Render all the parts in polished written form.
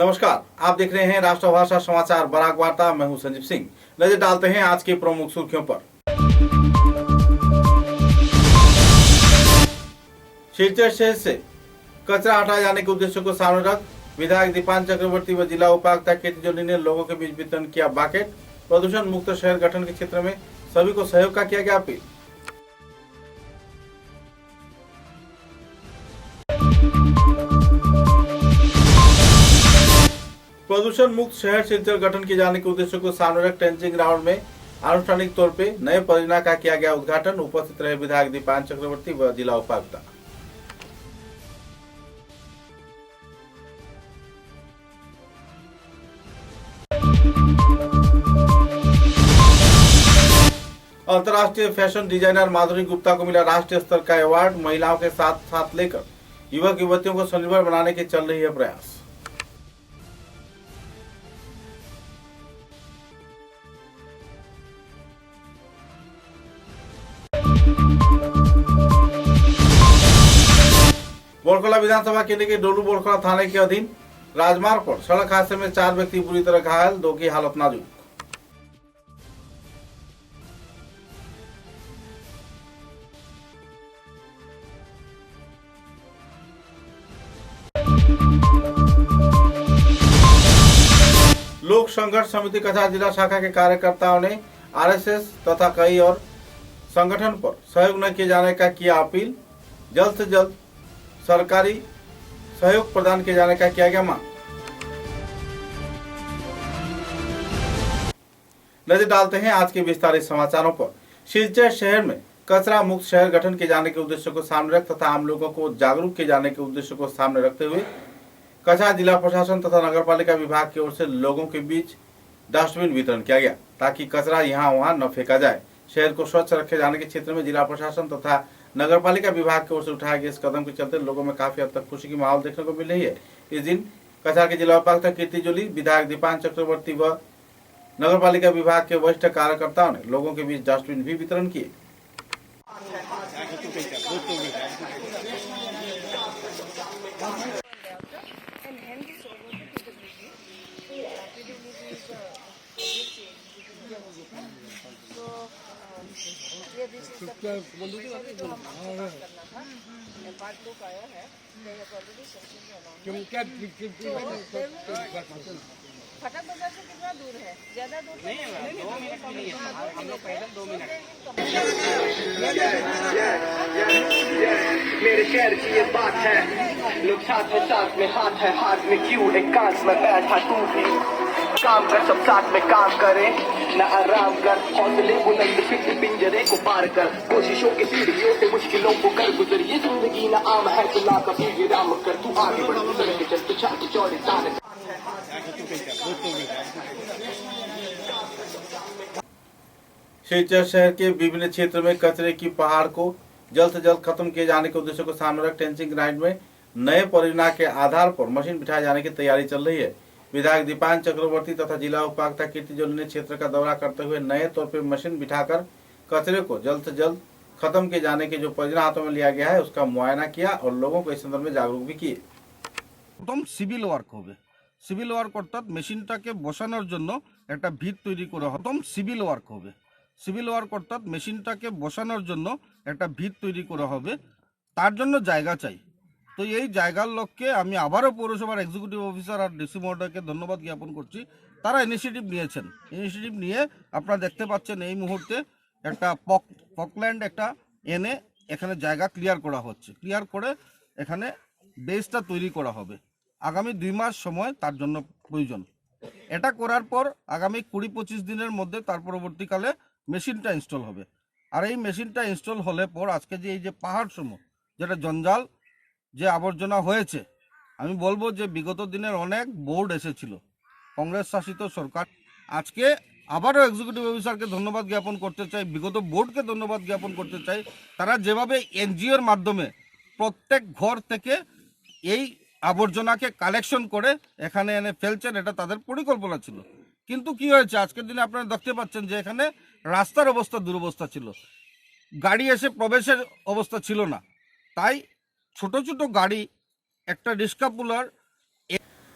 नमस्कार, आप देख रहे हैं राष्ट्रभाषा समाचार बराक वार्ता। मैं हूं संजीव सिंह। नजर डालते हैं आज की प्रमुख सुर्खियों पर। सिलचर शहर से कचरा हटाए जाने के उद्देश्य को सामने रख विधायक दीपान चक्रवर्ती व जिला उपायुक्त कीर्ति जोली ने लोगों के बीच वितरण किया बाकेट। प्रदूषण मुक्त शहर गठन के क्षेत्र में सभी को सहयोग का किया गया अपील। प्रदूषण मुक्त शहर सिलचर गठन किए जाने के उद्देश्य को सामने रख ट्रेंचिंग ग्राउंड में आनुष्ठानिक तौर पे नए परियोजना का किया गया उद्घाटन। उपस्थित रहे विधायक दीपान चक्रवर्ती व जिला उपायुक्त। अंतर्राष्ट्रीय फैशन डिजाइनर माधुरी गुप्ता को मिला राष्ट्रीय स्तर का अवार्ड। महिलाओं के साथ साथ लेकर युवक युवतियों को स्वनिर्भर बनाने के चल रही है प्रयास। बोरखला विधानसभा केंद्र के डोलू बोरखला थाने के अधीन राजमार्ग पर सड़क हादसे में 4 व्यक्ति बुरी तरह घायल, 2 की हालत नाजुक। लोक संघर्ष समिति कछार जिला शाखा के कार्यकर्ताओं ने आरएसएस तथा कई और संगठन पर सहयोग न किए जाने का किया अपील। जल्द से जल्द सरकारी सहयोग प्रदान किए जाने का किया गया मांग। नजर डालते हैं आज के विस्तारित समाचारों पर। सिलचर शहर में कचरा मुक्त शहर गठन किए जाने के उद्देश्य को सामने रख तथा आम लोगों को जागरूक किए जाने के उद्देश्य को सामने रखते हुए कछार जिला प्रशासन तथा नगरपालिका विभाग की ओर से लोगों के बीच डस्टबिन वितरण किया गया ताकि कचरा यहाँ वहाँ न फेंका जाए। शहर को स्वच्छ रखे जाने के क्षेत्र में जिला प्रशासन तथा नगरपालिका विभाग की ओर से उठाए गए इस कदम के चलते लोगों में काफी हद तक खुशी की माहौल देखने को मिल रही है। इस दिन कछार के जिला उपायुक्त कीर्ति जोली, विधायक दीपान चक्रवर्ती व नगरपालिका विभाग के वरिष्ठ कार्यकर्ताओं ने लोगों के बीच डस्टबिन भी वितरण किए। फटक बाजार से कितना दूर है? ज्यादा दूर नहीं है, 2 मिनट भी नहीं है। हम लोग पैदल 2 मिनट। मेरे शहर की ये बात है, लोग साथ में हाथ में क्यों एक कांच में बैठा तू भी काम कर, सब साथ में काम करें न आराम कर, हौसले बुलंद फिर पिंजरे को पार कर, कोशिशों की सीढ़ियों से मुश्किलों को कर गुजर। ये जिंदगी ना आम है तो ना कभी विराम कर, तू आगे बढ़ गुजर के चल छाती चौड़ी तान। सिलचर शहर के विभिन्न क्षेत्र में कचरे की पहाड़ को जल्द से जल्द खत्म किए जाने के उद्देश्य को सामने रख ट्रेंचिंग ग्राउंड में नए परियोजना के आधार पर मशीन बिठाए जाने की तैयारी चल रही है। विधायक दीपान चक्रवर्ती तथा जिला उपायुक्त कीर्ति जोली ने क्षेत्र का दौरा करते हुए नए तौर पर मशीन बिठाकर कचरे को जल्द से जल्द खत्म किए जाने की जो परियोजना हाथों में लिया गया है उसका मुआयना किया और लोगों को इस संदर्भ में जागरूक भी किए। প্রথম সিভিল ওয়ার্ক হবে। সিভিল ওয়ার্ক অর্থাৎ মেশিনটাকে বসানোর জন্য একটা ভিত তৈরি করা হবে। প্রথম সিভিল ওয়ার্ক হবে। সিভিল ওয়ার্ক অর্থাৎ মেশিনটাকে বসানোর জন্য একটা ভিত তৈরি করা হবে, তার জন্য জায়গা চাই। তো এই জায়গার লক্ষ্যে আমি আবারও পৌরসভার এক্সিকিউটিভ অফিসার আর ডিসি মহোদয়কে ধন্যবাদ জ্ঞাপন করছি। তারা ইনিশিয়েটিভ নিয়েছেন। ইনিশিয়েটিভ নিয়ে আপনারা দেখতে পাচ্ছেন এই মুহূর্তে একটা পকল্যান্ড একটা এনে এখানে জায়গা ক্লিয়ার করা হচ্ছে। ক্লিয়ার করে এখানে বেসটা তৈরি করা হবে। আগামী 2 মাস সময় তার জন্য প্রয়োজন। এটা করার পর আগামী 20-25 দিনের মধ্যে তার পরবর্তীকালে মেশিনটা ইনস্টল হবে। আর এই মেশিনটা ইনস্টল হলে পর আজকে যে এই যে পাহাড় সমূহ যেটা জঞ্জাল যে আবর্জনা হয়েছে, আমি বলবো যে বিগত দিনের অনেক বোর্ড এসেছিল কংগ্রেস শাসিত সরকার। আজকে আবারও এক্সিকিউটিভ অফিসারকে ধন্যবাদ জ্ঞাপন করতে চাই, বিগত বোর্ডকে ধন্যবাদ জ্ঞাপন করতে চাই। তারা যেভাবে এনজিওর মাধ্যমে প্রত্যেক ঘর থেকে এই আবর্জনাকে কালেকশন করে এখানে এনে ফেলছেন, এটা তাদের পরিকল্পনা ছিল। কিন্তু কি হয়েছে, আজকের দিনে আপনারা দেখতে পাচ্ছেন যে এখানে রাস্তার অবস্থা দুরবস্থা ছিল, গাড়ি এসে প্রবেশের অবস্থা ছিল না। তাই ছোট ছোট গাড়ি একটা রিস্কা পুলার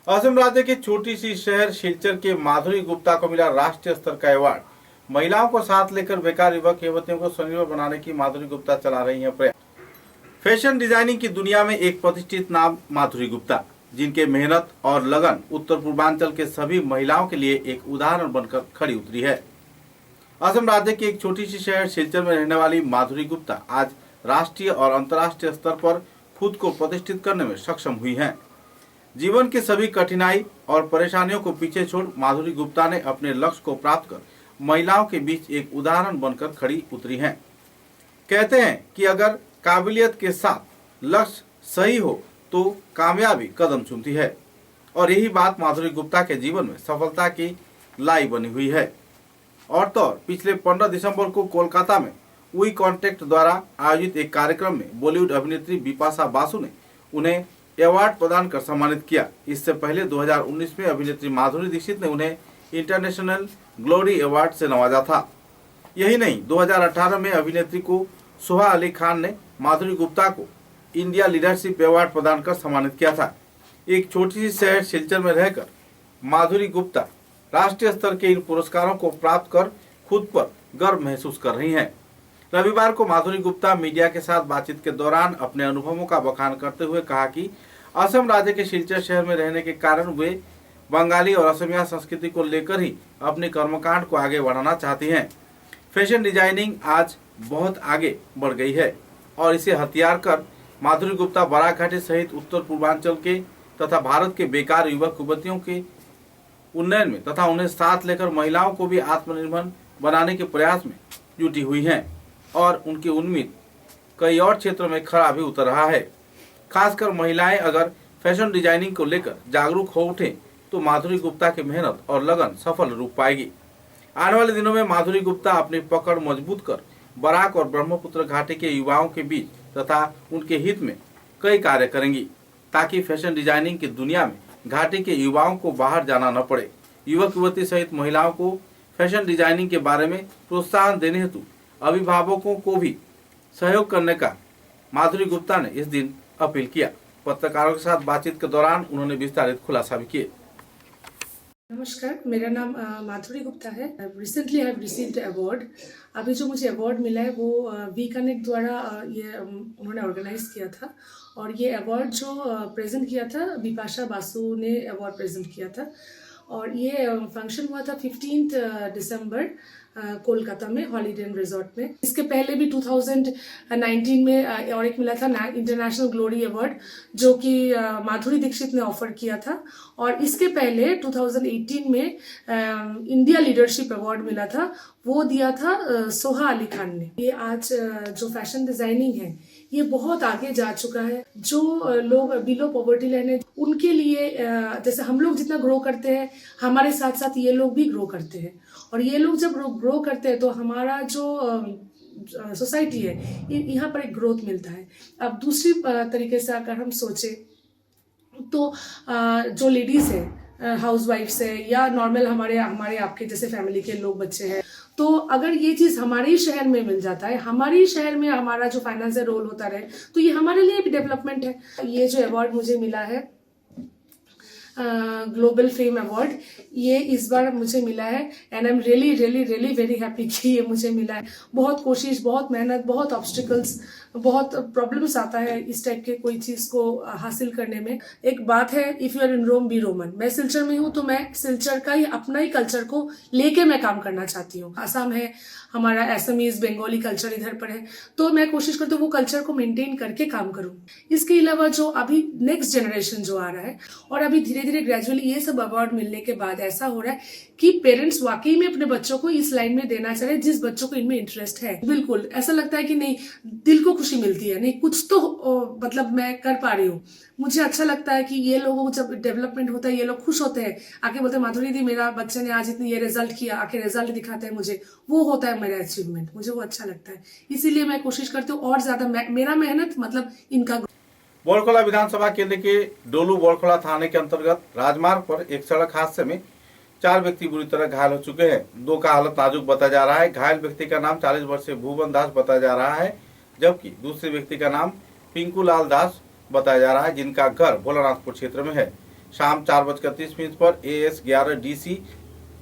असम राज्य के छोटी सी शहर सिलचर के माधुरी गुप्ता को मिला राष्ट्रीय स्तर का अवार्ड। महिलाओं को साथ लेकर बेकार युवक युवतियों को स्वनिर्भर बनाने की माधुरी गुप्ता चला रही हैं प्रयास। फैशन डिजाइनिंग की दुनिया में एक प्रतिष्ठित नाम माधुरी गुप्ता, जिनके मेहनत और लगन उत्तर पूर्वांचल के सभी महिलाओं के लिए एक उदाहरण बनकर खड़ी उतरी है। असम राज्य की एक छोटी सी शहर सिलचर में रहने वाली माधुरी गुप्ता आज राष्ट्रीय और अंतर्राष्ट्रीय स्तर पर खुद को प्रतिष्ठित करने में सक्षम हुई हैं। जीवन की सभी कठिनाई और परेशानियों को पीछे छोड़ माधुरी गुप्ता ने अपने लक्ष्य को प्राप्त कर महिलाओं के बीच एक उदाहरण बनकर खड़ी उतरी हैं। कहते हैं कि अगर काबिलियत के साथ लक्ष्य सही हो तो कामयाबी कदम चूमती है, और यही बात माधुरी गुप्ता के जीवन में सफलता की लाई बनी हुई है। और तो और पिछले 15 दिसंबर को कोलकाता में वी कॉन्टेक्ट द्वारा आयोजित एक कार्यक्रम में बॉलीवुड अभिनेत्री बिपाशा बासु ने उन्हें अवार्ड प्रदान कर सम्मानित किया। इससे पहले 2019 में अभिनेत्री माधुरी दीक्षित ने उन्हें इंटरनेशनल ग्लोरी अवार्ड से नवाजा था। यही नहीं, 2018 में अभिनेत्री को सोहा अली खान ने माधुरी गुप्ता को इंडिया लीडरशिप अवार्ड प्रदान कर सम्मानित किया था। एक छोटी सी शहर सिलचर में रहकर माधुरी गुप्ता राष्ट्रीय स्तर के इन पुरस्कारों को प्राप्त कर खुद पर गर्व महसूस कर रही हैं। रविवार को माधुरी गुप्ता मीडिया के साथ बातचीत के दौरान अपने अनुभवों का बखान करते हुए कहा कि असम राज्य के सिलचर शहर में रहने के कारण वे बंगाली और असमिया संस्कृति को लेकर ही अपने कर्मकांड को आगे बढ़ाना चाहती हैं। फैशन डिजाइनिंग आज बहुत आगे बढ़ गई है और इसे हथियार कर माधुरी गुप्ता बराघाटी सहित उत्तर पूर्वांचल के तथा भारत के बेकार युवक युवतियों के उन्नयन में तथा उन्हें साथ लेकर महिलाओं को भी आत्मनिर्भर बनाने के प्रयास में जुटी हुई हैं और उनकी उम्मीद कई और क्षेत्रों में खरा भी उतर रहा है। खासकर महिलाएं अगर फैशन डिजाइनिंग को लेकर जागरूक हो उठे तो माधुरी गुप्ता की मेहनत और लगन सफल रूप पाएगी। आने वाले दिनों में माधुरी गुप्ता अपनी पकड़ मजबूत कर बराक और ब्रह्मपुत्र घाटी के युवाओं के बीच तथा उनके हित में कई कार्य करेंगी, ताकि फैशन डिजाइनिंग की दुनिया में घाटी के युवाओं को बाहर जाना न पड़े। युवक युवती सहित महिलाओं को फैशन डिजाइनिंग के बारे में प्रोत्साहन देने हेतु अभिभावकों को भी सहयोग करने का माधुरी गुप्ता ने इस दिन अपील किया। पत्रकारों के साथ बातचीत के दौरान उन्होंने विस्तारित खुलासा भी किए। नमस्कार, मेरा नाम माधुरी गुप्ता है। Recently I have received award. अभी जो मुझे अवार्ड मिला है वो वी कनेक्ट द्वारा ये उन्होंने ऑर्गेनाइज किया था, और ये अवार्ड जो प्रेजेंट किया था बिपाशा बासु ने अवार्ड प्रेजेंट किया था, और ये फंक्शन हुआ था 15 दिसंबर कोलकाता में हॉलीडे इन रिजॉर्ट में। इसके पहले भी 2019 में और एक मिला था इंटरनेशनल ग्लोरी अवार्ड, जो कि माधुरी दीक्षित ने ऑफर किया था, और इसके पहले 2018 में इंडिया लीडरशिप अवार्ड मिला था, वो दिया था सोहा अली खान ने। ये आज जो फैशन डिजाइनिंग है ये बहुत आगे जा चुका है। जो लोग बिलो पॉवर्टी लाइन है उनके लिए जैसे हम लोग जितना ग्रो करते हैं, हमारे साथ साथ ये लोग भी ग्रो करते हैं, और ये लोग जब ग्रो करते हैं तो हमारा जो सोसाइटी है यहाँ पर एक ग्रोथ मिलता है। अब दूसरी तरीके से अगर हम सोचें तो जो लेडीज है, हाउसवाइफ्स है, या नॉर्मल हमारे आपके जैसे फैमिली के लोग बच्चे हैं, तो अगर ये चीज हमारे ही शहर में मिल जाता है, हमारे ही शहर में हमारा जो फाइनेंशियल रोल होता रहे, तो ये हमारे लिए भी डेवलपमेंट है। ये जो अवार्ड मुझे मिला है ग्लोबल फेम अवार्ड, ये इस बार मुझे मिला है, and I am really really really very happy कि ये मुझे मिला है। बहुत कोशिश, बहुत मेहनत, बहुत ऑब्स्टिकल्स, बहुत प्रॉब्लम्स आता है इस टाइप के कोई चीज को हासिल करने में। एक बात है, if you are in Rome be Roman. मैं सिलचर में हूँ तो मैं सिलचर का ही अपना ही कल्चर को लेके मैं काम करना चाहती हूँ। आसाम है, हमारा असमीज बंगाली कल्चर इधर पर है, तो मैं कोशिश करती हूँ वो कल्चर को मेंटेन करके काम करूँ। इसके अलावा जो अभी नेक्स्ट जनरेशन जो आ रहा है, और अभी धीरे धीरे ग्रेजुअली ये सब अवार्ड मिलने के बाद ऐसा हो रहा है कि पेरेंट्स वाकई में अपने बच्चों को इस लाइन में देना चाह रहे हैं जिस बच्चों को इनमें इंटरेस्ट है। बिल्कुल ऐसा लगता है कि नहीं, दिल को खुशी मिलती है, नहीं कुछ तो मतलब मैं कर पा रही हूँ। मुझे अच्छा लगता है कि ये लोगों को जब डेवलपमेंट होता है, ये लोग खुश होते हैं, आके बोलते हैं माधुरी दी मेरा बच्चे ने आज इतनी ये रिजल्ट किया, आके रिजल्ट दिखाते हैं मुझे, वो होता है मेरा अचीवमेंट, मुझे वो अच्छा लगता है। इसीलिए मैं कोशिश करती हूँ और ज्यादा मेरा मेहनत मतलब इनका। बोरखोला विधानसभा केंद्र के डोलू बोरखोला थाने के अंतर्गत राजमार्ग पर एक सड़क हादसे में 4 व्यक्ति बुरी तरह घायल हो चुके हैं। 2 का हालत नाजुक बताया जा रहा है। घायल व्यक्ति का नाम 40 वर्षीय भुवन दास बताया जा रहा है, जबकि दूसरे व्यक्ति का नाम पिंकू लाल दास बताया जा रहा है, जिनका घर भोलानाथपुर क्षेत्र में है। शाम 4:30 पर AS11 DC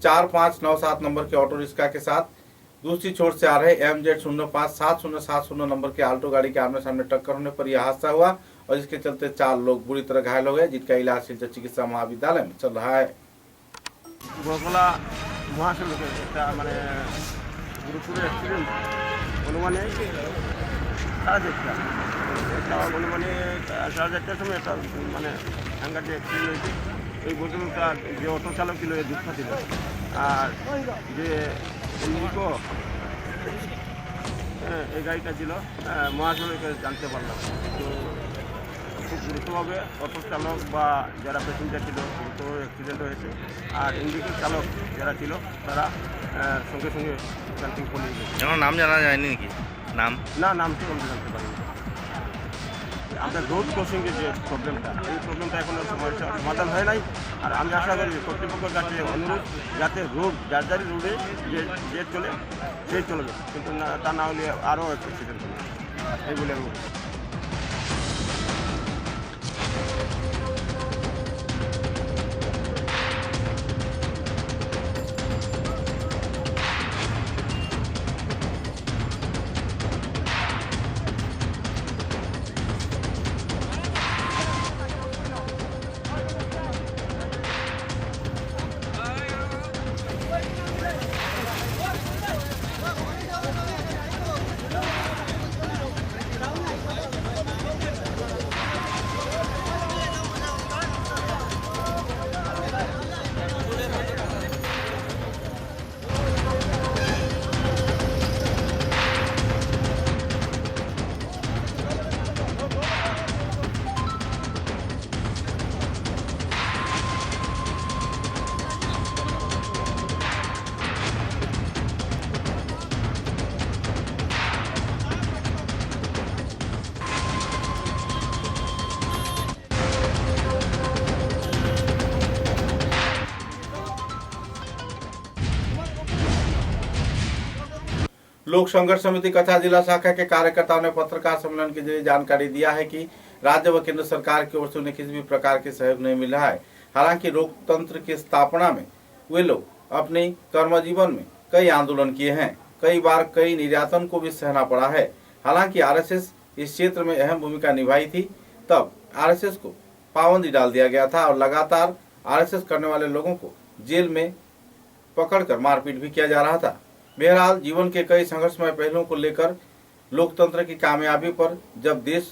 4597 नंबर के ऑटो रिक्शा के साथ दूसरी छोर से आ रहे MZ057070 नंबर के आल्टो गाड़ी के आमने सामने टक्कर होने पर यह हादसा हुआ और इसके चलते 4 लोग बुरी तरह घायल हो गए, जिनका इलाज सिलचर चिकित्सा महाविद्यालय में चल रहा है। বরকলা মহাসড়কে একটা মানে গুরুপুরের অ্যাক্সিডেন্ট অনুমানে সাড়ে চারটা একটা অনুমানে সাড়ে চারটার সময় একটা মানে হ্যাঙ্গার যে অ্যাক্সিডেন্ট হয়েছে ওই ভদ্রলোকটা যে অটো চালক ছিল এ দুঃখ ছিল আর যে ইন্ডিকো এই গাড়িটা ছিল মহাসড়কে জানতে পারলাম। তো খুব দ্রুতভাবে অটো চালক বা যারা প্যাসেঞ্জার ছিল দ্রুত অ্যাক্সিডেন্ট হয়েছে আর ইন্ডিকের চালক যারা ছিল তারা সঙ্গে সঙ্গে এখান থেকে পড়ে গেছে। এখনো নাম জানা যায়নি নাকি? নাম নাম ঠিক আমরা জানতে পারিনি। আপনার রোড ক্রসিংয়ের যে প্রবলেমটা এই প্রবলেমটা এখনও সমাধান হয় নাই। আর আমি আশা করি কর্তৃপক্ষের কাছে অনুরোধ যাতে রোড যার রোডে যে চলে সেই চলবে, কিন্তু তা না হলে আরও অ্যাক্সিডেন্ট হবে এইগুলি আমি বলি। लोक संघर्ष समिति कथा जिला शाखा के कार्यकर्ताओं ने पत्रकार सम्मेलन के जरिए जानकारी दिया है कि राज्य व केंद्र सरकार की ओर से उन्हें किसी भी प्रकार के सहयोग नहीं मिल रहा है। हालांकि लोकतंत्र की स्थापना में वे लोग अपने कर्म जीवन में कई आंदोलन किए हैं, कई बार कई निर्यातन को भी सहना पड़ा है। हालांकि आरएसएस इस क्षेत्र में अहम भूमिका निभाई थी, तब आरएसएस को पाबंदी डाल दिया गया था और लगातार आरएसएस करने वाले लोगों को जेल में पकड़कर मारपीट भी किया जा रहा था। बहरहाल जीवन के कई संघर्षमय पहलुओं को लेकर लोकतंत्र की कामयाबी पर जब देश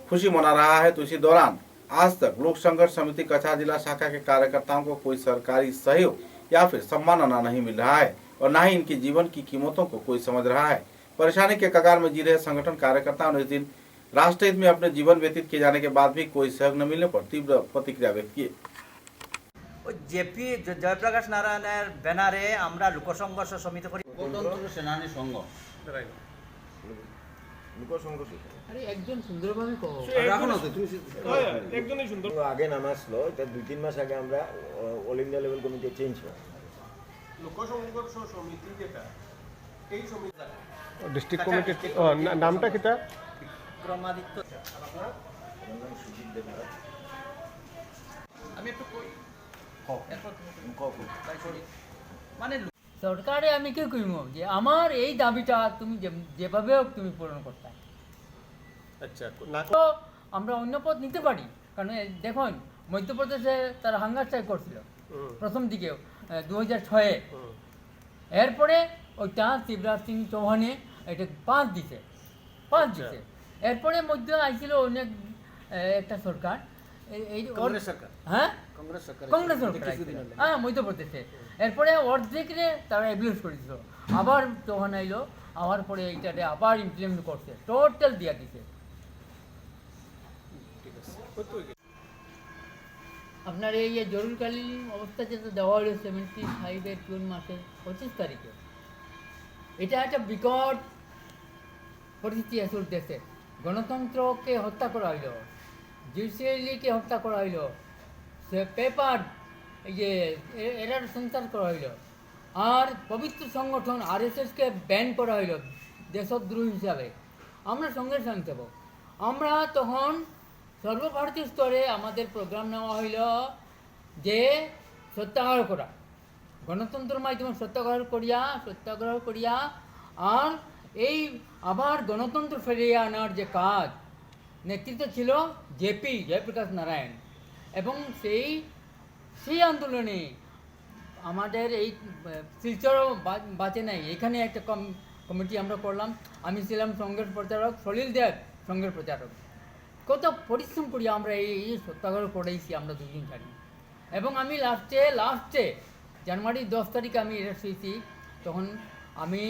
खुशी मना रहा है, तो इसी दौरान आज तक लोक संघर्ष समिति कछा जिला शाखा के कार्यकर्ताओं को कोई सरकारी सहयोग या फिर सम्मानना नहीं मिल रहा है और न ही इनके जीवन की कीमतों को कोई समझ रहा है। परेशानी के कगार में जी रहे संगठन कार्यकर्ताओं ने इस दिन राष्ट्रहित में अपने जीवन व्यतीत किए जाने के बाद भी कोई सहयोग न मिलने पर तीव्र प्रतिक्रिया व्यक्त की। জেপি জয়প্রকাশ নারায়ণের ব্যানারে আমরা লোকসংঘর্ষ সমিতি করি। গণতন্ত্র সেনানী সংঘ আগে নাম আসলো, এটা 2-3 মাস আগে আমরা all India level committee change হয়। লোকসংঘর্ষ সমিতি যেটা এই সমিতি ডিস্ট্রিক্ট কমিটির নামটা কিটা? ক্রমাদিত্য আমি একটু মানে সরকারে আমি কি কইব যে আমার এই দাবিটা তুমি যেভাবে হোক তুমি পূরণ করতে। আচ্ছা তো আমরা অন্য পথ নিতে পারি, কারণ দেখুন মধ্যপ্রদেশে তারা হাঙ্গার স্ট্রাইক করছিল প্রথম দিকে 2006-এ। এরপরে ওইটা শিবরাজ সিং চৌহানে এটা 5 দিছে। এরপরে মধ্যে আইছিল অনেক একটা সরকার, এই কংগ্রেস সরকার, হ্যাঁ কংগ্রেস সরকার হ্যাঁ মধ্যপ্রদেশে। এরপরে অর্ধেকরে তারা অ্যাবিউজ করেছিল, আবার চৌহান আইলো, আবার পরে এইটাতে আবার ইমপ্লিমেন্ট করছে, টোটাল দিয়া দিছে। আপনার এই জরুরিকালীন অবস্থা যেটা দেওয়া হলো 75-এর জুন মাসের 25 তারিখে, এটা একটা বিকট পরিস্থিতি আসল দেশে। গণতন্ত্রকে হত্যা করা হইল, জুডিশিয়ারিকে হত্যা করা হইল, সে পেপার এই যে এরার সংস্কার করা হইল, আর পবিত্র সংগঠন আরএসএসকে ব্যান করা হইল দেশদ্রোহী হিসাবে। আমরা সংঘর্ষ আনতে আমরা তখন সর্বভারতীয় স্তরে আমাদের প্রোগ্রাম নেওয়া হইল যে সত্যাগ্রহ করা, গণতন্ত্রের মাধ্যমে সত্যাগ্রহ করিয়া আর এই আবার গণতন্ত্র ফিরিয়ে আনার যে কাজ নেতৃত্ব ছিল জেপি জয়প্রকাশ নারায়ণ। এবং সেই আন্দোলনে আমাদের এই শিলচরও বাঁচে নাই, এখানে একটা কমিটি আমরা করলাম। আমি ছিলাম সংঘের প্রচারক, সলিল দেব সংঘের প্রচারক। কত পরিশ্রম করি আমরা এই সত্যাগ্রহ করেছি আমরা দুজন জানি। এবং আমি লাস্টে জানুয়ারির 10 তারিখে আমি অ্যারেস্ট হয়েছি। তখন আমি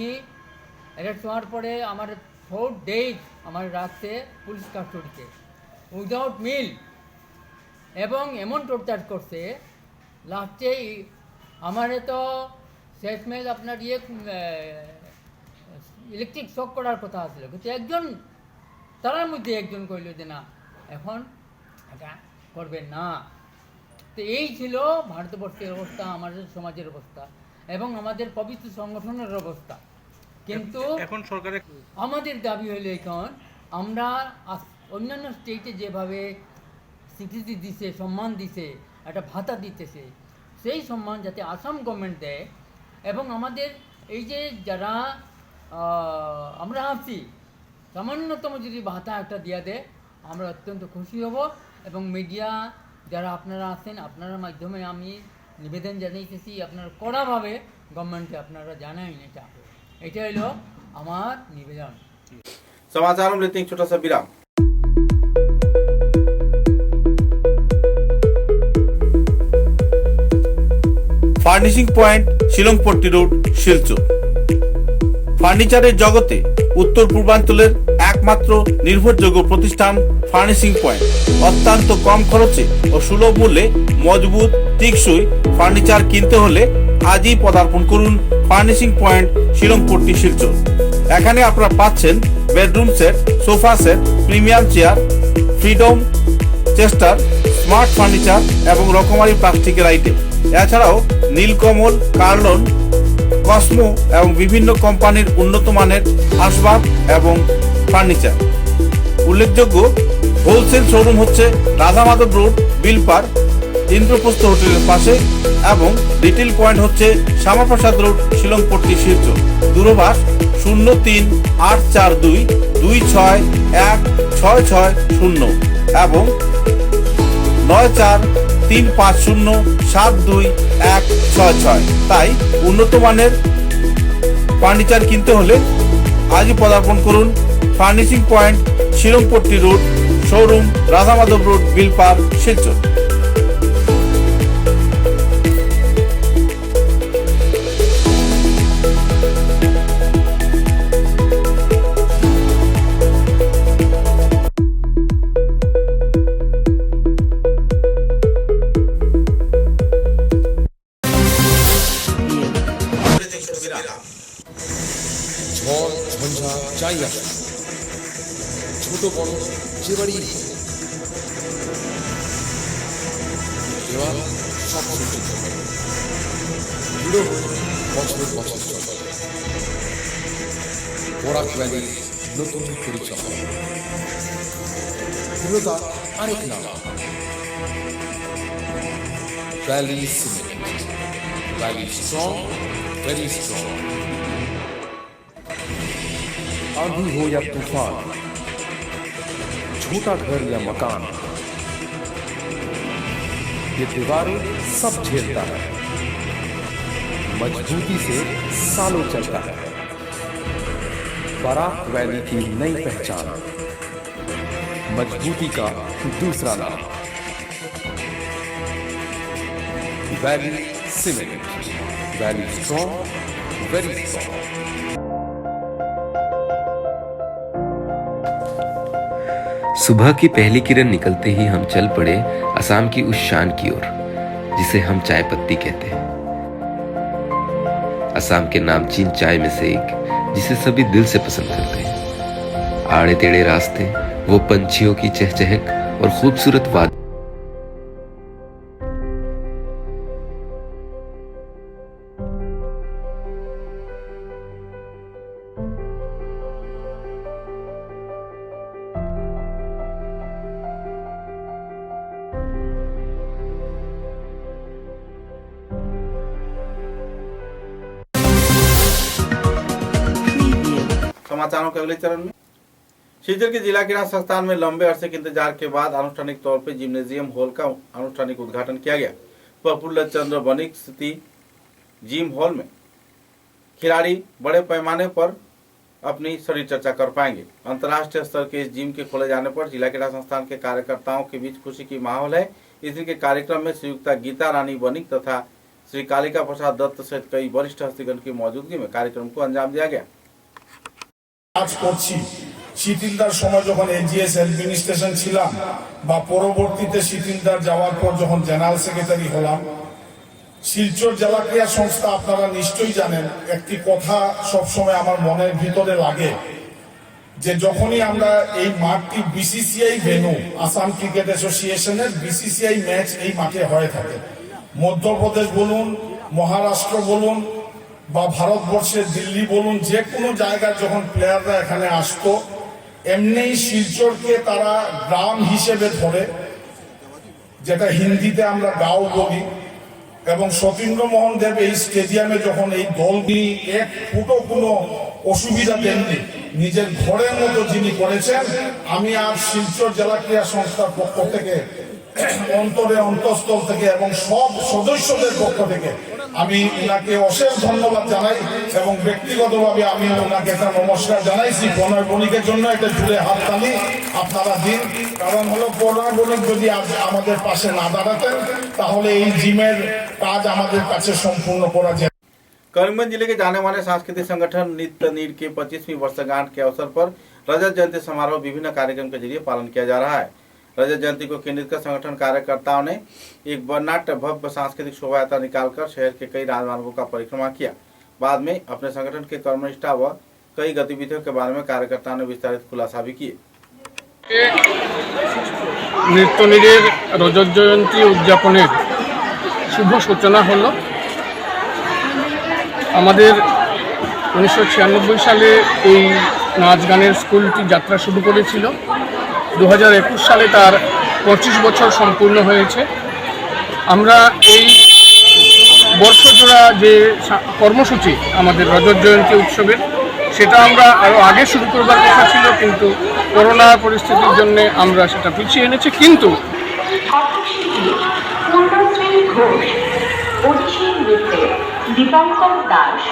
অ্যারেস্ট হওয়ার পরে আমার 4 days আমার রাখছে পুলিশ কাস্টডিতে উইদাউট মিল, এবং এমন টর্চার করছে লাস্টে আমার তো শেষমেশ আপনার ইলেকট্রিক শক করার কথা আসলে, কিন্তু একজন তার মধ্যে একজন কইল যে না এখন এটা করবেন না। তো এই ছিল ভারতবর্ষের অবস্থা, আমাদের সমাজের অবস্থা এবং আমাদের পবিত্র সংগঠনের অবস্থা। কিন্তু এখন সরকারের আমাদের দাবি হলো এখন আমরা অন্যান্য স্টেটে যেভাবে স্বীকৃতি দিছে, সম্মান দিছে, একটা ভাতা দিতেছে, সেই সম্মান যাতে আসাম গভর্নমেন্ট দেয়। এবং আমাদের এই যে যারা আমরা আছি সামান্যতম যদি ভাতা একটা দিয়া দেয় আমরা অত্যন্ত খুশি হব। এবং মিডিয়া যারা আপনারা আছেন আপনার মাধ্যমে আমি নিবেদন জানাইতেছি আপনারা কড়াভাবে গভর্নমেন্টকে আপনারা জানাইন। এটা হলো আমার निवेदन। समाचारों में लेते हैं एक छोटा सा विराम। Furnishing point Shillongpatti road Silchar. ফার্নিচারের জগতে উত্তর পূর্বাঞ্চলের একমাত্র নির্ভরযোগ্য প্রতিষ্ঠান ফার্নিশিং পয়েন্ট। অত্যন্ত কম খরচে ও সুলভ মূল্যে মজবুত টেকসই ফার্নিচার কিনতে হলে আজই পদার্পণ করুন ফার্নিশিং পয়েন্ট শিলংপট্টি শিলচর। এখানে আপনারা পাচ্ছেন bedroom set, sofa set, premium chair, freedom chester, smart furniture এবং রকমারি প্লাস্টিকের আইটেম। এছাড়াও নীলকমল, কার্লন, কসমো এবং বিভিন্ন কোম্পানির উন্নত মানের আসবাব এবং ফার্নিচার। উল্লেখযোগ্য হোলসেল শোরুম হচ্ছে রাধা মাধব রোড, বিলপার, ইন্দ্রপ্রস্থ হোটেলের পাশে এবং রিটেল পয়েন্ট হচ্ছে শ্যামাপ্রসাদ রোড, শিলংপট্টি শিলচর। দূরভাষ 038422616660 এবং 9435072166। তাই উন্নত মানের ফার্নিচার কিনতে হলে আজই পদার্পণ করুন furnishing point Shillongpatti road, showroom Radha Madhab road, Bilpar, Silchar. ঝড় ঝঞ্ঝা যাই আসে, ছোট বড় যে বাড়ি দেওয়াল সব সহ্য করে দৃঢ় হয়ে বছর বছর চলে। বরাক ভ্যালির নতুন পরিচয়, দৃঢ়তা আরেক নাম valley cement. Valley strong, very strong. आंधी हो या तूफान, छोटा घर या मकान, ये दीवारें सब झेलता है, मजबूती से सालों चलता है। बराक वैली की नई पहचान, मजबूती का दूसरा नाम valley cement. Valley strong, very strong. सुबह की पहली किरण निकलते ही हम चल पड़े असम की उस शान की ओर जिसे हम चाय पत्ती कहते हैं। असम के नामचीन चाय में से एक जिसे सभी दिल से पसंद करते हैं। आड़े टेढ़े रास्ते, वो पंछियों की चहचहक और खूबसूरत वादी। समाचारों के अगले चरण में शिलचर के जिला क्रीड़ा संस्थान में लंबे अरसे के इंतजार के बाद आनुष्ठानिक तौर पर जिम्नेजियम हॉल का आनुष्ठानिक उद्घाटन किया गया। प्रफुल्ल चंद्र बनिक स्थित जिम हॉल में खिलाड़ी बड़े पैमाने पर अपनी शरीर चर्चा कर पाएंगे। अंतर्राष्ट्रीय स्तर के इस जिम के खोले जाने पर जिला क्रीड़ा संस्थान के कार्यकर्ताओं के बीच खुशी की माहौल है। इस दिन के कार्यक्रम में श्रीयुक्ता गीता रानी बनिक तथा श्री कालिका प्रसाद दत्त सहित कई वरिष्ठ हस्तीगण की मौजूदगी में कार्यक्रम को अंजाम दिया गया। কাজ করছি শিথিলতার সময় যখন এজিএস অ্যাডমিনিস্ট্রেশন ছিলাম বা পরবর্তীতে শিথিলতার যাওয়ার পর যখন জেনারেল সেক্রেটারি হলাম, শিলচর জেলা ক্রীড়া সংস্থা আপনারা নিশ্চয়ই জানেন, একটি কথা সবসময় আমার মনের ভিতরে লাগে যে যখনই আমরা এই মাঠটি বিসিসিআই ভেন্যু আসাম ক্রিকেট অ্যাসোসিয়েশনের বিসিসিআই ম্যাচ এই মাঠে হয়ে থাকে, মধ্যপ্রদেশ বলুন, মহারাষ্ট্র বলুন বা ভারতবর্ষের দিল্লি বলুন, যে কোনো জায়গায় যখন প্লেয়াররা এখানে আসতো, এমনি শিলচরকে তারা গ্রাম হিসেবে ধরে, যেটা হিন্দিতে আমরা গাঁও বলি। এবং সতীন্দ্রমোহন দেব এই স্টেডিয়ামে যখন এই দলটি এক ফুটো কোনো অসুবিধা দেননি, নিজের ঘরের মতো যিনি করেছেন, আমি আর শিলচর জেলা ক্রীড়া সংস্থার পক্ষ থেকে অন্তরে অন্তঃস্থল থেকে এবং সব সদস্যদের পক্ষ থেকে আমি ওনাকে অশেষ ধন্যবাদ জানাই এবং ব্যক্তিগতভাবে আমি ওনাকে একটা নমস্কার জানাইছি। প্রণয় বণিকের জন্য একটা জুড়ে হাততালি আপনারা দিন, কারণ হলো প্রণয় বণিক যদি আজ আমাদের পাশে না দাঁড়াতেন তাহলে এই জিমের কাজ আমাদের কাছে সম্পূर्ण করা যায়। करीमगंज जिले के जाने माने सांस्कृतिक संगठन नित्य नीर के 25वीं वर्षगांठ के अवसर पर रजत जयंती समारोह विभिन्न कार्यक्रम के जरिए पालन किया जा रहा है। रजत जयंती को केंद्रित कर संगठन कार्यकर्ताओं ने एक वर्णनाट्य भव्य सांस्कृतिक शोभा यात्रा निकालकर शहर के कई राजमार्गों का परिक्रमा किया। बाद में अपने संगठन के कर्मनिष्ठा व कई गतिविधियों के बारे में कार्यकर्ताओं ने विस्तारित खुलासा भी किए। नृत्य नीरेर रजत जयंती उद्यापনের शुभ सूचना हलो। আমাদের 1996 সালে এই নাচ গানের স্কুলটি যাত্রা শুরু করেছিল। 2021 সালে তার 25 বছর সম্পূর্ণ হয়েছে। আমরা এই বর্ষজোড়া যে কর্মসূচি আমাদের রজত জয়ন্তী উৎসবের, সেটা আমরা আরও আগে শুরু করবার কথা ছিল, কিন্তু করোনা পরিস্থিতির জন্য আমরা সেটা পিছিয়ে এনেছি। কিন্তু দীপঙ্কর দাস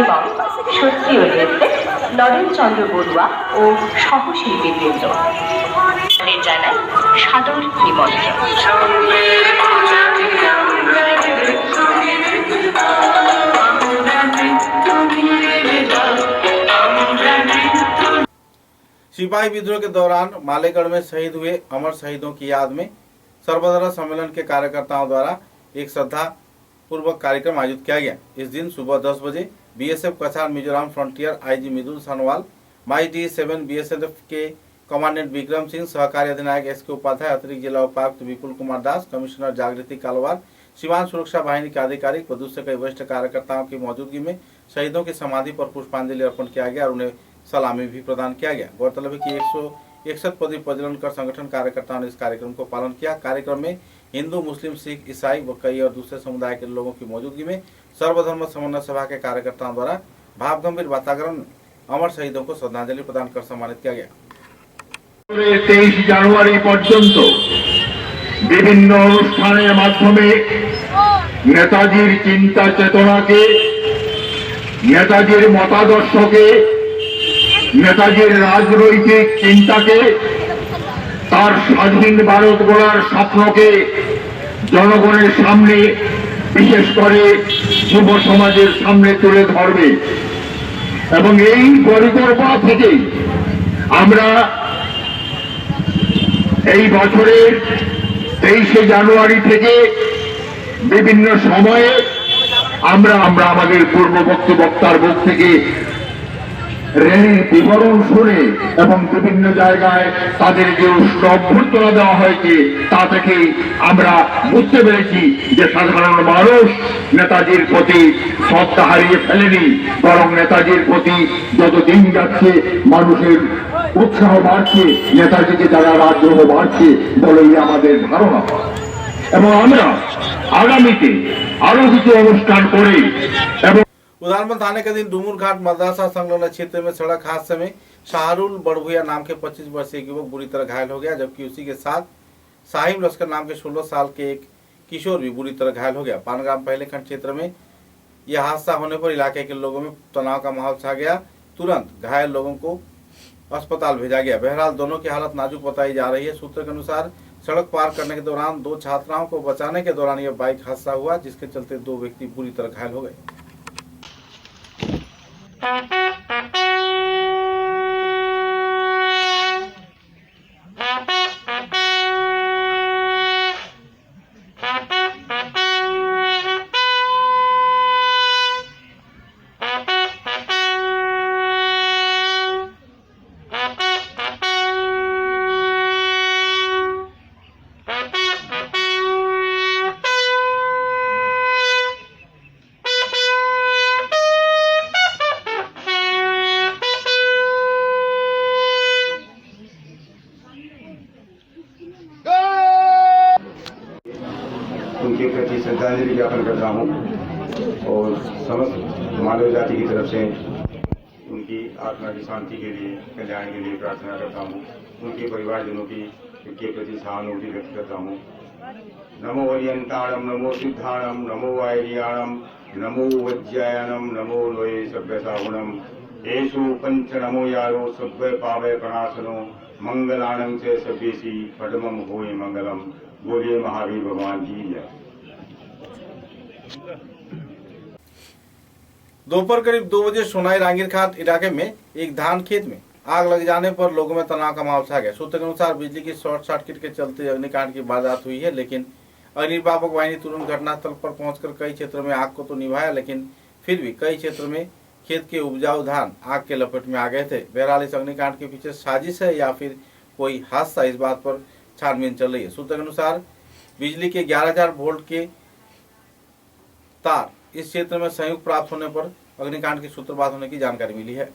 এবং সত্রিয় নৃত্যে নরেন চন্দ্র বড়ুয়া ও সহশিল্পীবৃন্দ জানায় সাদর सिपाही विद्रोह के दौरान मालेगढ़ में शहीद हुए अमर शहीदों की याद में सर्वधर्म सम्मेलन के कार्यकर्ताओं द्वारा एक श्रद्धा पूर्वक कार्यक्रम आयोजित किया गया। इस दिन सुबह 10 बजे बीएसएफ कछार मिजोरम फ्रंटियर आईजी मिदुल सनवाल, माई डी7 बीएसएफ के कमांडेंट विक्रम सिंह, सहकारी अधिनायक एस के उपाध्याय, अतिरिक्त जिला उपायुक्त विपुल कुमार दास, कमिश्नर जागृति कालोवार, सीमांत सुरक्षा वाहिनी के आधिकारिक व दूसरे कई वरिष्ठ कार्यकर्ताओं की मौजूदगी में शहीदों की समाधि पर पुष्पांजलि अर्पण किया गया और उन्हें सलामी भी प्रदान किया गया। गौरतलब है कि 161 पदी प्रज्वलन कर संगठन कार्यकर्ताओं ने इस कार्यक्रम को पालन किया। कार्यक्रम में हिंदू, मुस्लिम, सिख, ईसाई व कई और दूसरे समुदाय के लोगों की मौजूदगी में सर्वधर्म समन्वय सभा के कार्यकर्ताओं द्वारा भावगंभीर वातावरण में अमर शहीदों को श्रद्धांजलि प्रदान कर सम्मानित किया गया। 23 জানুয়ারি পর্যন্ত বিভিন্ন অনুষ্ঠানের মাধ্যমে নেতাজির চিন্তা চেতনাকে, নেতাজির মতাদর্শকে, নেতাজির রাজনৈতিক চিন্তাকে, তার স্বাধীন ভারত গড়ার স্বপ্নকে জনগণের সামনে, বিশেষ করে যুব সমাজের সামনে তুলে ধরবে এবং এই পরিকল্পনা থেকে আমরা এই বছরের 23 জানুয়ারি থেকে বিভিন্ন সময়ে আমরা আমাদের পূর্ববর্তী বক্তার মুখ থেকে র্যালির বিবরণ শুনে এবং বিভিন্ন জায়গায় তাদের যে অভ্যর্থনা দেওয়া হয়েছে তা থেকে আমরা বুঝতে পেরেছি যে সাধারণ মানুষ নেতাজির প্রতি শ্রদ্ধা হারিয়ে ফেলেনি, বরং নেতাজির প্রতি যত দিন যাচ্ছে মানুষের উৎসাহ বাড়ছে, নেতাজিকে যারা আগ্রহ বাড়ছে বলেই আমাদের ধারণা। এবং আমরা আগামীতে আরো কিছু অনুষ্ঠান করে এবং उदाहरण थाने के दिन डुमूर घाट मदरसा संलग्न क्षेत्र में सड़क हादसे में शाहरुल बड़भुया नाम के 25 वर्षीय युवक बुरी तरह घायल हो गया, जबकि उसी के साथ साहिम लश्कर नाम के 16 साल के एक किशोर भी बुरी तरह घायल हो गया। पानग्राम पहले खंड क्षेत्र में यह हादसा होने पर इलाके के लोगों में तनाव का माहौल छा गया। तुरंत घायल लोगों को अस्पताल भेजा गया। बहरहाल दोनों की हालत नाजुक बताई जा रही है। सूत्र के अनुसार सड़क पार करने के दौरान 2 छात्राओं को बचाने के दौरान यह बाइक हादसा हुआ, जिसके चलते 2 व्यक्ति बुरी तरह घायल हो गए। उनके प्रति श्रद्धांजलि ज्ञापन करता हूँ और समस्त मानव जाति की तरफ से उनकी आत्मा की शांति के लिए, कल्याण के लिए प्रार्थना करता हूँ। उनके परिवारजनों की के प्रति सहानुभूति व्यक्त करता हूँ। नमो वरियंताणम, नमो सिद्धाणम, नमो वायरियाणम, नमो वज्रायणम, नमो लोये सभ्य सागुणम, येषु पंच नमो यारो सभ्य पावय प्रणाशनो, मंगलाणं से सभ्यसी पदमम होय मंगलम। बोलिए महावीर भगवान की जय। दोपहर करीब 2 बजे सोनाई रांगीर घाट इलाके में एक धान खेत में आग लग जाने पर लोगों में तनाव का माहौल छा गया। सूत्र के अनुसार बिजली की शॉर्ट सर्किट के चलते अग्निकांड की वारदात हुई है, लेकिन अग्निनिर्वापक वाहिनी तुरंत घटनास्थल पर पहुंचकर कई क्षेत्रों में आग को तो निभाया, लेकिन फिर भी कई क्षेत्रों में खेत के उपजाऊ धान आग के लपेट में आ गए थे। बहरहाल इस अग्निकांड के पीछे साजिश है या फिर कोई हादसा, इस बात पर छानबीन चल रही है। सूत्र के अनुसार बिजली के 11,000 वोल्ट के तार इस क्षेत्र में संयुक्त प्राप्त होने पर अग्निकांड की सूत्रपात होने की जानकारी मिली है।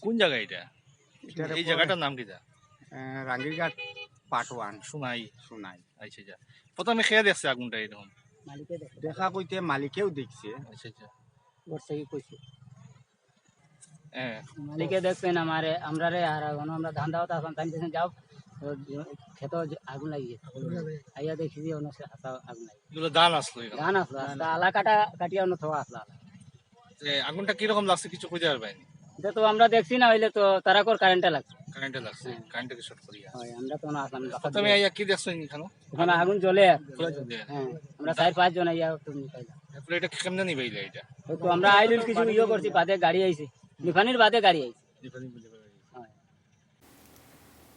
কোন জায়গা এটা? এই জায়গাটার নাম কি? রাঙ্গিরঘাট পার্ট 1 সোনাই। সোনাই। আচ্ছা আচ্ছা, প্রথমে খেয়ে দেখছে আগুনটা এরকম? দেখা কইতে মালিকেও দেখছে। আচ্ছা আচ্ছা, হ্যাঁ মালিকে দেখছেন আমারে আমরা রে আর আমরা ধান দাওয়াত আসলাম, তাই দেখেন যাও খেত আগুন লাগিয়েছে। আইয়া দেখি যে অন্য আগুন লাগে। এগুলো ধান আসলো? ধান আসলো, আলা কাটিয়া অন্য থোয়া আসলো। আগুনটা কিরকম লাগছে কিছু খুঁজে আর পাইনি? এটা তো আমরা দেখছি না, হইলে তো তারা কোর কারেন্টে লাগছে। কারেন্টে লাগছে, কারেন্টকে শর্ট করিয়া। হয় আমরা তো না আসলাম। প্রথমে আইয়া কি দেখছো এখানে? ওখানে আগুন জ্বলে। হ্যাঁ, আমরা 4-5 জন আইয়া তো নিকাইলাম। তারপরে এটা কেমনে নিবাইলা? এটা তো আমরা আইলুল কিছু ইয়ে করছি, বাদে গাড়ি আইছে, নিফানির বাদে গাড়ি আইছে।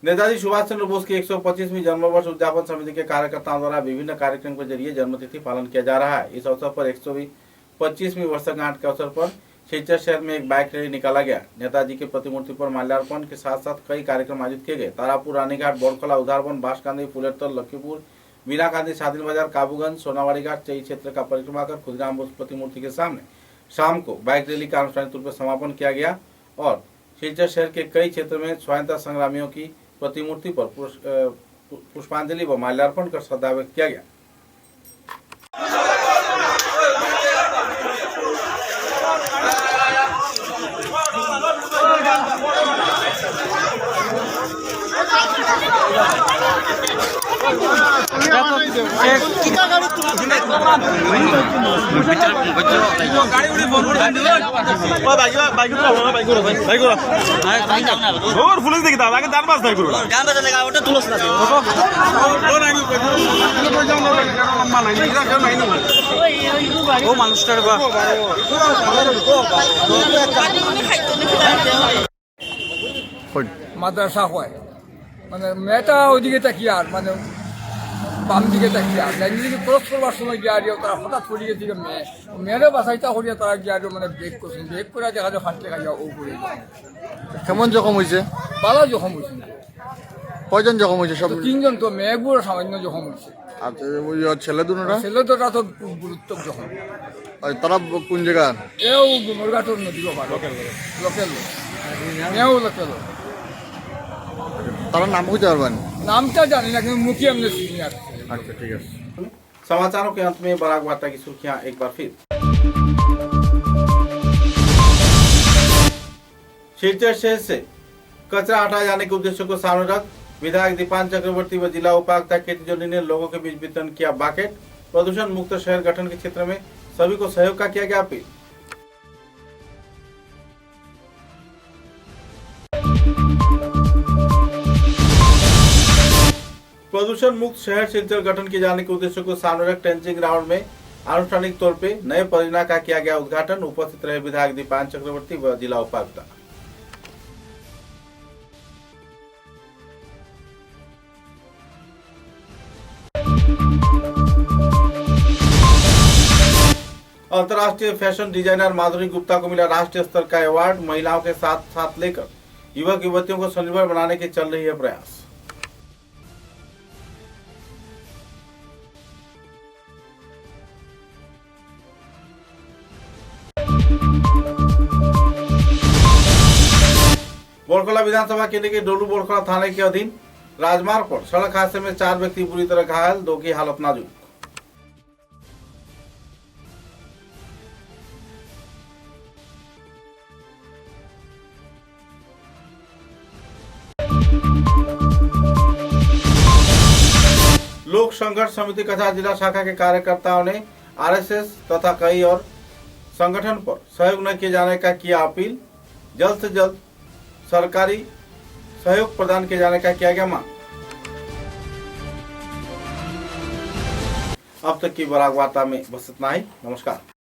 नेताजी सुभाष चंद्र बोस की 125वीं जन्मवर्ष उद्यापन समिति के कार्यकर्ताओं द्वारा विभिन्न कार्यक्रम के जरिए जन्मतिथि पालन किया जा रहा है। इस अवसर पर 125वीं वर्षगांठ के अवसर पर सिलचर शहर में एक बाइक रैली निकाला गया। नेताजी की प्रतिमूर्ति पर माल्यार्पण के साथ साथ कई कार्यक्रम आयोजित किए गए। तारापुर, रानीघाट, बोरखला, उधारवन, बांसकांदी, फुलेरतल, लखीपुर, मीनाकांदी, सादिल बाजार, काबूगंज, सोनावाड़ी घाट चई क्षेत्र का परिक्रमा कर खुदीराम बोस प्रतिमूर्ति के सामने शाम को बाइक रैली का अनुष्ठानिक रूप से समापन किया गया और सिलचर शहर के कई क्षेत्रों में स्वतंत्रता संग्रामियों की प्रतिमूर्ति पर पुष्पांजलि व माल्यार्पण कर श्रद्धा व्यक्त किया गया। মাদ্রাসা হয় মানে মেয়েটা ওইদিকে তাকিয়ে আর মানে বাম দিকে তাকিয়ে আর একদিকে ক্রস করবার সময় গিয়ে আর তারা হঠাৎ পড়ে গেছে মেয়েরা বাসাইটা করিয়া তারা গিয়ে আর মানে ব্রেক করছেন, ব্রেক করে দেখা যায় ফাঁসতে খাইয়া ও করে কেমন জখম হয়েছে? বালা জখম হয়েছে। কয়জন জখম হয়েছে? সব 3জন, তো মেয়েগুলো সামান্য জখম হয়েছে। আর ওই ছেলে দুটোরা? ছেলে দুটা তো গুরুত্ব জখম। আর তারা কোন জায়গার? এও মুরগাটোর নদী লোকেল মেয়েও লোকেল। তারা नाम पूछ पारबेन? नामটা জানি না, কিন্তু মুখে हमने सुनी আছে। अच्छा ठीक है। समाचारों के अंत में बराक वार्ता की सुर्खियां एक बार फिर। सिलचर शहर से कचरा हटाए जाने के उद्देश्य को सामने रख विधायक दीपान चक्रवर्ती व जिला उपायुक्त केटी जोनी ने लोगों के बीच वितरण किया बाकेट। प्रदूषण मुक्त शहर गठन के क्षेत्र में सभी को सहयोग का किया गया अपील। प्रदूषण मुक्त शहर सिलचर गठन किए जाने के उद्देश्य को सामने रख ट्रेंचिंग ग्राउंड में आनुष्ठानिक तौर पे नए परियोजना का किया गया उद्घाटन। उपस्थित रहे विधायक दीपान चक्रवर्ती व जिला उपायुक्त। अंतर्राष्ट्रीय फैशन डिजाइनर माधुरी गुप्ता को मिला राष्ट्रीय स्तर का अवार्ड। महिलाओं के साथ साथ लेकर युवक युवतियों को स्वनिर्भर बनाने के चल रही है प्रयास। बोरखला विधानसभा केंद्र के डोलू बोरखला थाने के अधीन राजमार्ग पर सड़क हादसे में 4 व्यक्ति बुरी तरह घायल, 2 की हालत नाजुक। लोक संघर्ष समिति कछार जिला शाखा के कार्यकर्ताओं ने आरएसएस तथा कई और संगठन पर सहयोग न किए जाने का किया अपील। जल्द से जल्द सरकारी सहयोग प्रदान किए जाने का किया गया मांग। अब तक की बराक वार्ता में बस इतना ही। नमस्कार।